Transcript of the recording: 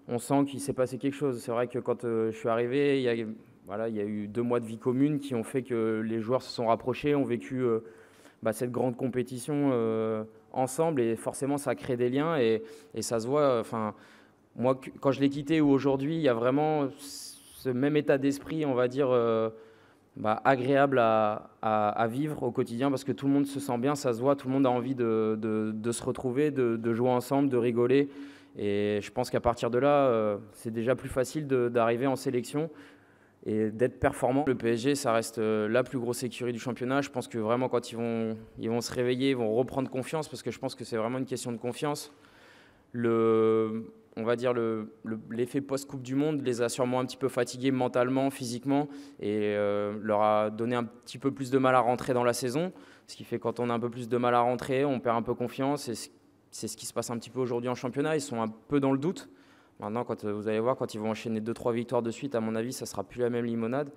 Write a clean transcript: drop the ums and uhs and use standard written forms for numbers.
on sent qu'il s'est passé quelque chose. C'est vrai que quand je suis arrivé, voilà, il y a eu 2 mois de vie commune qui ont fait que les joueurs se sont rapprochés, ont vécu cette grande compétition ensemble, et forcément ça crée des liens, et ça se voit. Enfin, moi, quand je l'ai quitté ou aujourd'hui, il y a vraiment ce même état d'esprit, on va dire, agréable à vivre au quotidien, parce que tout le monde se sent bien, ça se voit, tout le monde a envie de se retrouver, de jouer ensemble, de rigoler. Et je pense qu'à partir de là, c'est déjà plus facile d'arriver en sélection et d'être performant. Le PSG, ça reste la plus grosse écurie du championnat. Je pense que vraiment, quand ils vont se réveiller, ils vont reprendre confiance, parce que je pense que c'est vraiment une question de confiance. On va dire l'effet post-Coupe du Monde les a sûrement un petit peu fatigués mentalement, physiquement, et leur a donné un petit peu plus de mal à rentrer dans la saison. Ce qui fait que quand on a un peu plus de mal à rentrer, on perd un peu confiance, et c'est ce qui se passe un petit peu aujourd'hui en championnat. Ils sont un peu dans le doute. Maintenant, quand vous allez voir, quand ils vont enchaîner 2-3 victoires de suite, à mon avis, ça ne sera plus la même limonade.